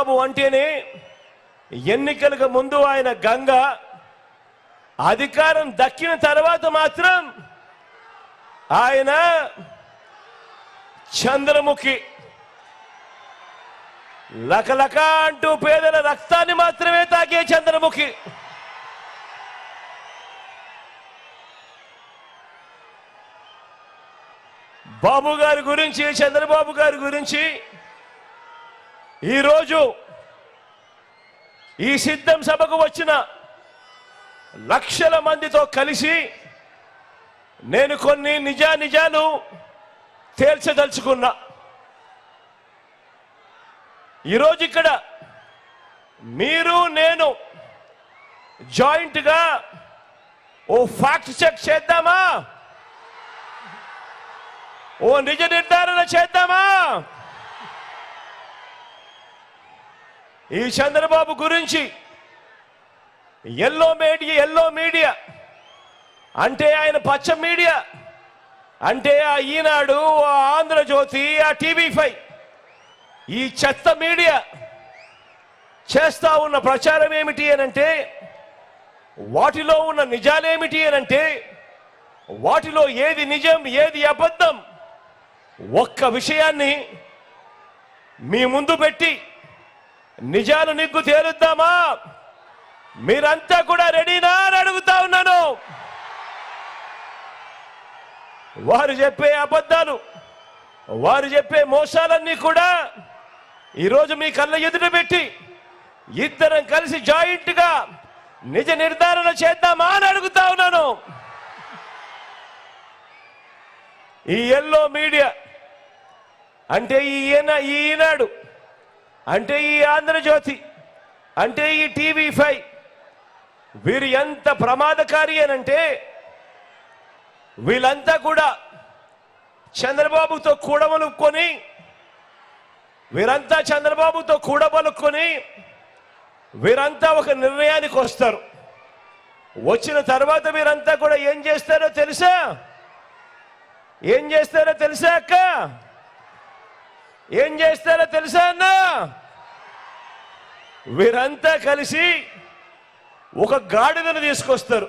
చంద్రబాబు అంటేనే ఎన్నికలకు ముందు ఆయన గంగ, అధికారం దక్కిన తర్వాత మాత్రం ఆయన చంద్రముఖి. లకలక అంటూ పేదల రక్తాన్ని మాత్రమే తాగే చంద్రముఖి. బాబు గారి గురించి, చంద్రబాబు గారి గురించి ఈరోజు ఈ సిద్ధం సభకు వచ్చిన లక్షల మందితో కలిసి నేను కొన్ని నిజాలు తేల్చదలుచుకున్నా. ఈరోజు ఇక్కడ మీరు నేను జాయింట్గా ఓ ఫ్యాక్ట్ చెక్ చేద్దామా? ఓ నిజ నిర్ధారణ చేద్దామా? ఈ చంద్రబాబు గురించి ఎల్లో మీడియా అంటే ఆయన పచ్చ మీడియా అంటే ఆ ఈనాడు, ఆ ఆంధ్రజ్యోతి, ఆ టీవీ5 ఈ చెత్త మీడియా చేస్తా ఉన్న ప్రచారం ఏమిటి అనంటే, వాటిలో ఉన్న నిజాలేమిటి అనంటే, వాటిలో ఏది నిజం ఏది అబద్ధం ఒక్క విషయాన్ని మీ ముందు పెట్టి నిజాలు నిగ్గు తేలుద్దామా? మీరంతా కూడా రెడీనా అని అడుగుతా ఉన్నాను. వారు చెప్పే అబద్ధాలు, వారు చెప్పే మోసాలన్నీ కూడా ఈరోజు మీ కళ్ళ ఎదుట పెట్టి ఇద్దరం కలిసి జాయింట్గా నిజ నిర్ధారణ చేద్దామా అని అడుగుతా ఉన్నాను. ఈ ఎల్లో మీడియా అంటే ఈనాడు అంటే ఈ ఆంధ్రజ్యోతి అంటే ఈ టీవీ5 వీరు ఎంత ప్రమాదకారి అనంటే, వీళ్ళంతా కూడా చంద్రబాబుతో కూడబలుక్కొని వీరంతా ఒక నిర్ణయానికి వస్తారు. వచ్చిన తర్వాత వీరంతా కూడా ఏం చేస్తారో తెలుసా? అక్క? ఏం చేస్తారో తెలుసా అన్న? వీరంతా కలిసి ఒక గాడిదను తీసుకొస్తారు.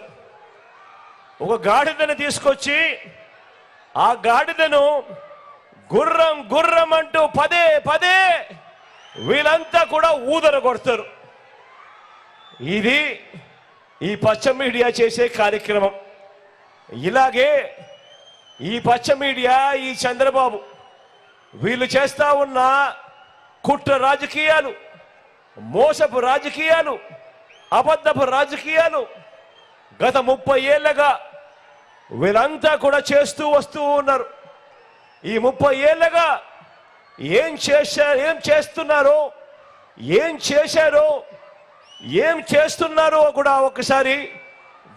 ఒక గాడిదను తీసుకొచ్చి ఆ గాడిదను గుర్రం గుర్రం అంటూ పదే వీళ్ళంతా కూడా ఊదర కొడతారు. ఇది ఈ పచ్చ మీడియా చేసే కార్యక్రమం. ఇలాగే ఈ పచ్చ మీడియా, ఈ చంద్రబాబు వీళ్ళు చేస్తా ఉన్న కుట్ర రాజకీయాలు, మోసపు రాజకీయాలు, అబద్ధపు రాజకీయాలు గత 30 ఏళ్లుగా వీళ్ళంతా కూడా చేస్తూ వస్తూ ఉన్నారు. ఈ 30 ఏళ్లుగా ఏం చేస్తున్నారో, ఏం చేశారో, ఏం చేస్తున్నారో కూడా ఒకసారి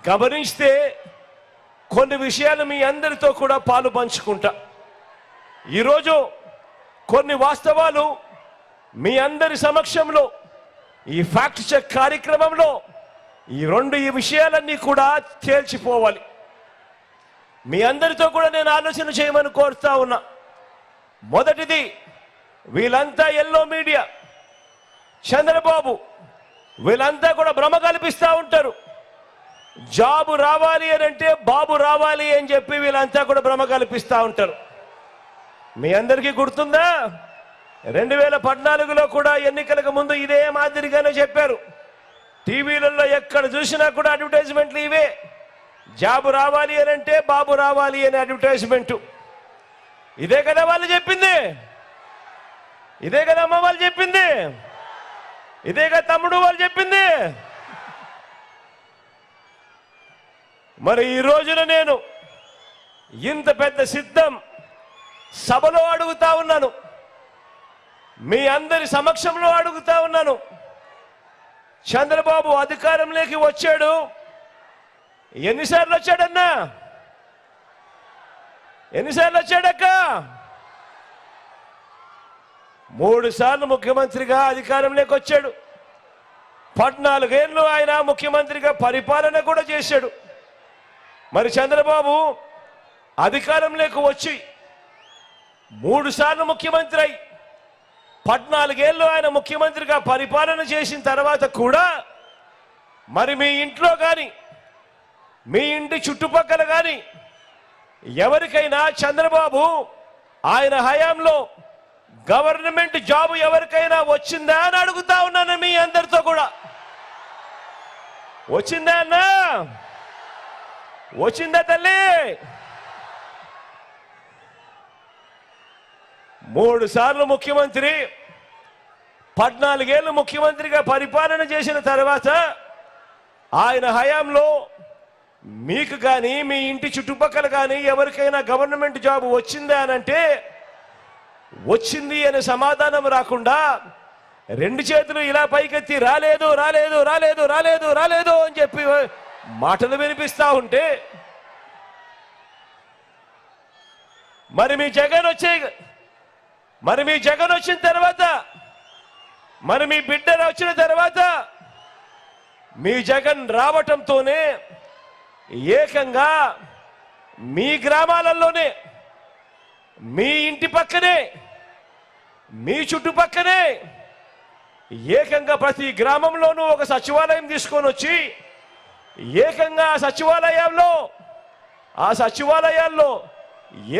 గమనిస్తే కొన్ని విషయాలు మీ అందరితో కూడా పాలు పంచుకుంటా. ఈరోజు కొన్ని వాస్తవాలు మీ అందరి సమక్షంలో ఈ ఫ్యాక్ట్ చెక్ కార్యక్రమంలో ఈ విషయాలన్నీ కూడా తేల్చిపోవాలి. మీ అందరితో కూడా నేను ఆలోచన చేయమని కోరుతా ఉన్నా. మొదటిది, వీళ్ళంతా ఎల్లో మీడియా, చంద్రబాబు వీళ్ళంతా కూడా భ్రమ కల్పిస్తూ ఉంటారు. జాబు రావాలి అని అంటే బాబు రావాలి అని చెప్పి వీళ్ళంతా కూడా భ్రమ కల్పిస్తూ ఉంటారు. మీ అందరికీ గుర్తుందా? 2014లో కూడా ఎన్నికలకు ముందు ఇదే మాదిరిగానే చెప్పారు. టీవీలలో ఎక్కడ చూసినా కూడా అడ్వర్టైజ్మెంట్లు ఇవే. జాబు రావాలి అని అంటే బాబు రావాలి అనే అడ్వర్టైజ్మెంటు. ఇదే కదా వాళ్ళు చెప్పింది, ఇదే కదా అమ్మ వాళ్ళు చెప్పింది, ఇదే కదా తమ్ముడు వాళ్ళు చెప్పింది. మరి ఈ రోజున నేను ఇంత పెద్ద సిద్ధం సభలో అడుగుతా ఉన్నాను, మీ అందరి సమక్షంలో అడుగుతా ఉన్నాను. చంద్రబాబు అధికారంలోకి వచ్చాడు, ఎన్నిసార్లు వచ్చాడన్నా? ఎన్నిసార్లు వచ్చాడక్క? 3 సార్లు ముఖ్యమంత్రిగా అధికారంలోకి వచ్చాడు. 14 ఏళ్ళు ఆయన ముఖ్యమంత్రిగా పరిపాలన కూడా చేశాడు. మరి చంద్రబాబు అధికారంలోకి వచ్చి 3 సార్లు ముఖ్యమంత్రి అయి 14 ఏళ్ళు ఆయన ముఖ్యమంత్రిగా పరిపాలన చేసిన తర్వాత కూడా మరి మీ ఇంట్లో కానీ మీ ఇంటి చుట్టుపక్కల కానీ ఎవరికైనా చంద్రబాబు ఆయన హయాంలో గవర్నమెంట్ జాబ్ ఎవరికైనా వచ్చిందా అని అడుగుతా ఉన్నాను మీ అందరితో కూడా. వచ్చిందా అన్నా? వచ్చిందా తల్లి? 3 సార్లు ముఖ్యమంత్రి, 14 ఏళ్ళు ముఖ్యమంత్రిగా పరిపాలన చేసిన తర్వాత ఆయన హయాంలో మీకు కానీ మీ ఇంటి చుట్టుపక్కల కానీ ఎవరికైనా గవర్నమెంట్ జాబ్ వచ్చిందా అనంటే వచ్చింది అనే సమాధానం రాకుండా 2 చేతులు ఇలా పైకెత్తి రాలేదు రాలేదు రాలేదు రాలేదు రాలేదు అని చెప్పి మాటలు వినిపిస్తా ఉంటే మరి మీ జగన్ వచ్చిన తర్వాత మరి మీ బిడ్డ వచ్చిన తర్వాత మీ జగన్ రావటంతోనే ఏకంగా మీ గ్రామాలలోనే మీ ఇంటి పక్కనే మీ చుట్టుపక్కనే ఏకంగా ప్రతి గ్రామంలోనూ ఒక సచివాలయం తీసుకొని వచ్చి ఏకంగా ఆ సచివాలయాల్లో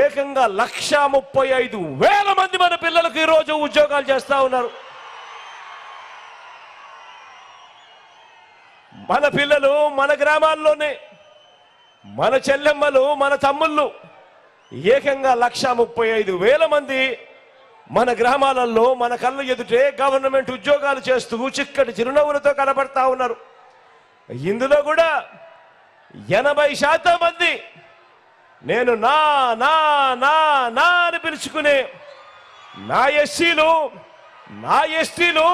ఏకంగా 1,35,000 మంది మన పిల్లలకు ఈరోజు ఉద్యోగాలు చేస్తా ఉన్నారు. మన పిల్లలు మన గ్రామాల్లోనే మన చెల్లెమ్మలు మన తమ్ముళ్ళు ఏకంగా 1,35,000 మంది మన గ్రామాలలో మన కళ్ళ ఎదుటే గవర్నమెంట్ ఉద్యోగాలు చేస్తూ చిక్కటి చిరునవ్వులతో కనబడతా ఉన్నారు. ఇందులో కూడా 80% మంది నేను నా నా నా నా అని పిలుచుకునే నా ఎస్సీలు, నా ఎస్టీలు,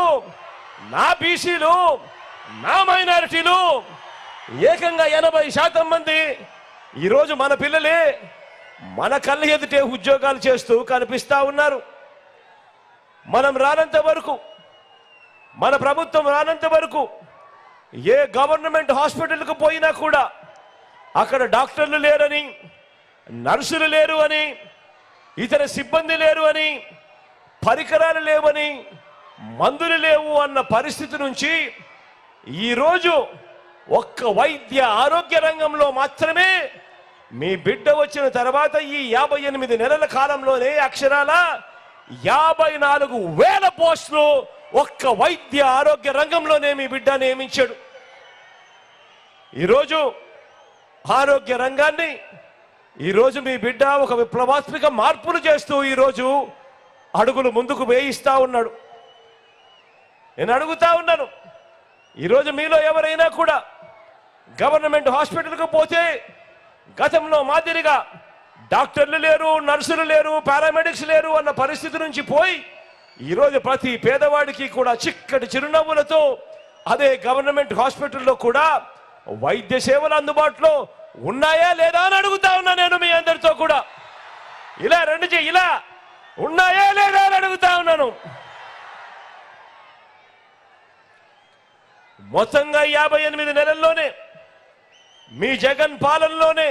నా బీసీలు, నా మైనారిటీలు ఏకంగా 80% మంది ఈరోజు మన పిల్లలే మన కళ్ళ ఎదుటే ఉద్యోగాలు చేస్తూ కనిపిస్తా ఉన్నారు. మనం రానంత వరకు, మన ప్రభుత్వం రానంత వరకు ఏ గవర్నమెంట్ హాస్పిటల్కు పోయినా కూడా అక్కడ డాక్టర్లు లేరని, నర్సులు లేరు అని, ఇతర సిబ్బంది లేరు అని, పరికరాలు లేవని, మందులు లేవు అన్న పరిస్థితి నుంచి ఈరోజు ఒక్క వైద్య ఆరోగ్య రంగంలో మాత్రమే మీ బిడ్డ వచ్చిన తర్వాత ఈ 58 నెలల కాలంలోనే అక్షరాల 54,000 పోస్టులు ఒక్క వైద్య ఆరోగ్య రంగంలోనే మీ బిడ్డ నియమించాడు. ఈరోజు ఆరోగ్య రంగాన్ని ఈరోజు మీ బిడ్డ ఒక విప్లవాత్మక మార్పులు చేస్తూ ఈరోజు అడుగులు ముందుకు వేయిస్తా ఉన్నాడు. నేను అడుగుతా ఉన్నాను, ఈరోజు మీలో ఎవరైనా కూడా గవర్నమెంట్ హాస్పిటల్కు పోతే గతంలో మాదిరిగా డాక్టర్లు లేరు, నర్సులు లేరు, పారామెడిక్స్ లేరు అన్న పరిస్థితి నుంచి పోయి ఈరోజు ప్రతి పేదవాడికి కూడా చిక్కటి చిరునవ్వులతో అదే గవర్నమెంట్ హాస్పిటల్లో కూడా వైద్య సేవలు అందుబాటులో ఉన్నాయా లేదా అని అడుగుతా ఉన్నా నేను మీ అందరితో కూడా. ఇలా ఇలా ఉన్నాయా లేదా అని అడుగుతా ఉన్నాను. మొత్తంగా 58 నెలల్లోనే మీ జగన్ పాలనలోనే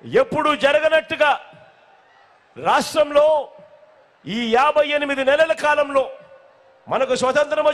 ఎప్పుడు జరగనట్టుగా రాష్ట్రంలో ఈ 58 నెలల కాలంలో మనకు స్వతంత్రం